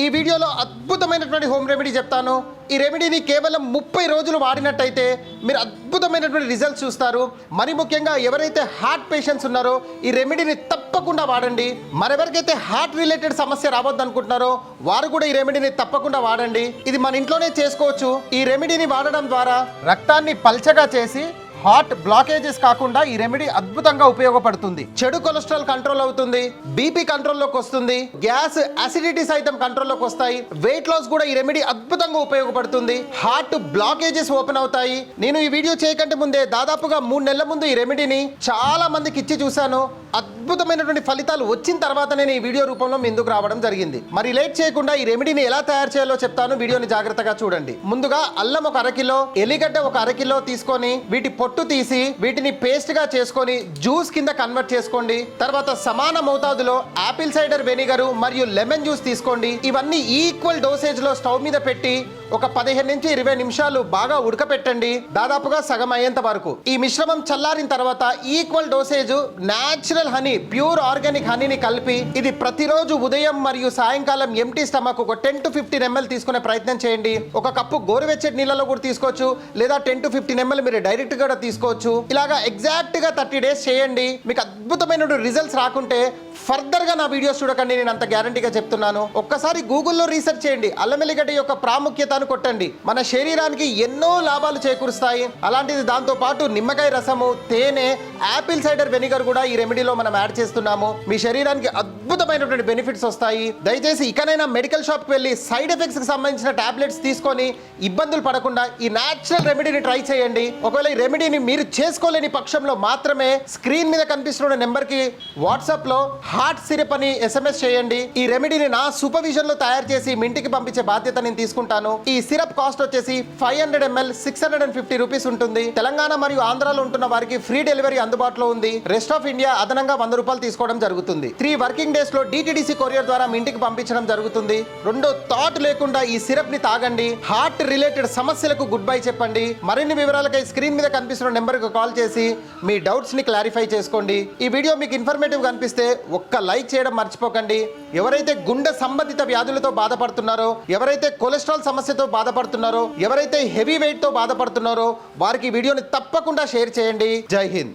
ఈ వీడియోలో అద్భుతమైనటువంటి హోమ్ రెమెడీ చెప్తాను. ఈ రెమెడీని కేవలం 30 రోజులు వాడినట్టయితే మీరు అద్భుతమైనటువంటి రిజల్ట్స్ చూస్తారు. మరి ముఖ్యంగా ఎవరైతే హార్ట్ పేషెంట్స్ ఉన్నారో ఈ రెమెడీని తప్పకుండా వాడండి. మరెవరికైతే హార్ట్ రిలేటెడ్ సమస్య రావద్దు అనుకుంటున్నారో వారు కూడా ఈ రెమెడీని తప్పకుండా వాడండి. ఇది మన ఇంట్లోనే చేసుకోవచ్చు. ఈ రెమెడీని వాడడం ద్వారా రక్తాన్ని పల్చగా చేసి హార్ట్ బ్లాకేజెస్ కాకుండా ఈ రెమెడీ అద్భుతంగా ఉపయోగపడుతుంది. చెడు కొలెస్ట్రాల్ కంట్రోల్ అవుతుంది, బీపీ కంట్రోల్లోకి వస్తుంది, గ్యాస్ అసిడిటీ సైతం కంట్రోల్లోకి వస్తాయి. వెయిట్ లాస్ కూడా ఈ రెమెడీ అద్భుతంగా ఉపయోగపడుతుంది. హార్ట్ బ్లాకేజెస్ ఓపెన్ అవుతాయి. నేను ఈ వీడియో చేయకంటే ముందే దాదాపుగా 3 నెలల ముందు ఈ రెమెడీని చాలా మందికి ఇచ్చి చూశాను. అద్భుతమైనటువంటి ఫలితాలు వచ్చిన తర్వాత నేను ఈ వీడియో రూపంలో ముందుకు రావడం జరిగింది. మరి లేట్ చేయకుండా ఈ రెమెడీని ఎలా తయారు చేయాలో చెప్తాను. వీడియోని జాగ్రత్తగా చూడండి. ముందుగా అల్లం 1 అరకిలో, ఎల్లిగడ్డ 1 అరకిలో తీసుకొని వీటి పొట్టు తీసి వీటిని పేస్ట్ గా చేసుకొని జ్యూస్ కింద కన్వర్ట్ చేసుకోండి. తర్వాత సమాన మోతాదులో ఆపిల్ సైడర్ వెనిగర్ మరియు లెమన్ జ్యూస్ తీసుకోండి. ఇవన్నీ ఈక్వల్ డోసేజ్ లో స్టవ్ మీద పెట్టి ఒక 15 నుంచి 20 నిమిషాలు బాగా ఉడకపెట్టండి, దాదాపుగా సగం అయ్యేంత వరకు. ఈ మిశ్రమం చల్లారిన తర్వాత equal dosage natural honey, pure organic హనీని కలిపి ఇది ప్రతిరోజు ఉదయం మరియు సాయంకాలం ఎంటీ స్టమక్ ఒక 10 to 15 ml తీసుకునే ప్రయత్నం చేయండి. 1 కప్పు గోరువెచ్చటి నీళ్ళలో కూడా తీసుకోవచ్చు, లేదా 10 to 15 ml మీరు డైరెక్ట్ గా తీసుకోవచ్చు. ఇలాగా ఎగ్జాక్ట్ గా 30 days చేయండి. మీకు అద్భుతమైన రిజల్ట్స్ రాకుంటే ఫర్దర్ గా నా వీడియోస్ చూడకండి, నేను అంత గ్యారంటీగా చెప్తున్నాను. ఒక్కసారి గూగుల్లో రీసెర్చ్ చేయండి, అల్లం ఎల్లిగడ్డ యొక్క ప్రాముఖ్యతను కొట్టండి. మన శరీరానికి ఎన్నో లాభాలు చేకూరుస్తాయి. అలాంటిది దాంతో పాటు నిమ్మకాయ రసము, తేనె, ఆపిల్ సైడర్ వెనిగర్ కూడా ఈ రెమెడీలో మనం యాడ్ చేస్తున్నాము. మీ శరీరానికి అద్భుతమైనటువంటి బెనిఫిట్స్ వస్తాయి. దయచేసి ఇకనైనా మెడికల్ షాప్ కి వెళ్ళి సైడ్ ఎఫెక్ట్స్ కి సంబంధించిన టాబ్లెట్స్ తీసుకొని ఇబ్బందులు పడకుండా ఈ న్యాచురల్ రెమెడీని ట్రై చేయండి. ఒకవేళ ఈ రెమెడీని మీరు చేసుకోలేని పక్షంలో మాత్రమే స్క్రీన్ మీద కనిపిస్తున్న నెంబర్ కి వాట్సాప్ లో హార్ట్ సిరప్ అని SMS చేయండి. ఈ రెమెడీని నా సూపర్విజన్ లో తయారు చేసి మీ ఇంటికి పంపించే బాధ్యత నేను తీసుకుంటాను. ఈ సిరప్ కాస్ట్ వచ్చేసి 500 ml 650 రూపీస్ ఉంటుంది. తెలంగాణ మరియు ఆంధ్రాలో ఉంటున్న వారికి ఫ్రీ డెలివరీ అందుబాటులో ఉంది. రెస్ట్ ఆఫ్ ఇండియా అదనంగా 100 రూపాయలు తీసుకోవడం జరుగుతుంది. 3 వర్కింగ్ డేస్ లో DTDC కొరియర్ ద్వారా మీ ఇంటికి పంపించడం జరుగుతుంది. రెండో థాట్ లేకుండా ఈ సిరప్ ని తాగండి. హార్ట్ రిలేటెడ్ సమస్యలకు గుడ్ బై చెప్పండి. మరిన్ని వివరాలకై స్క్రీన్ మీద కనిపిస్తున్న నెంబర్ కు కాల్ చేసి మీ డౌట్స్ ని క్లారిఫై చేసుకోండి. ఈ వీడియో మీకు ఇన్ఫర్మేటివ్ గా అనిపిస్తే ఒక్క లైక్ చేయడం మర్చిపోకండి. ఎవరైతే గుండె సంబంధిత వ్యాధులతో బాధపడుతున్నారో, ఎవరైతే కొలెస్ట్రాల్ సమస్యతో బాధపడుతున్నారో, ఎవరైతే హెవీ వెయిట్ తో బాధపడుతున్నారో వారికి ఈ వీడియోని తప్పకుండా షేర్ చేయండి. జై హింద్.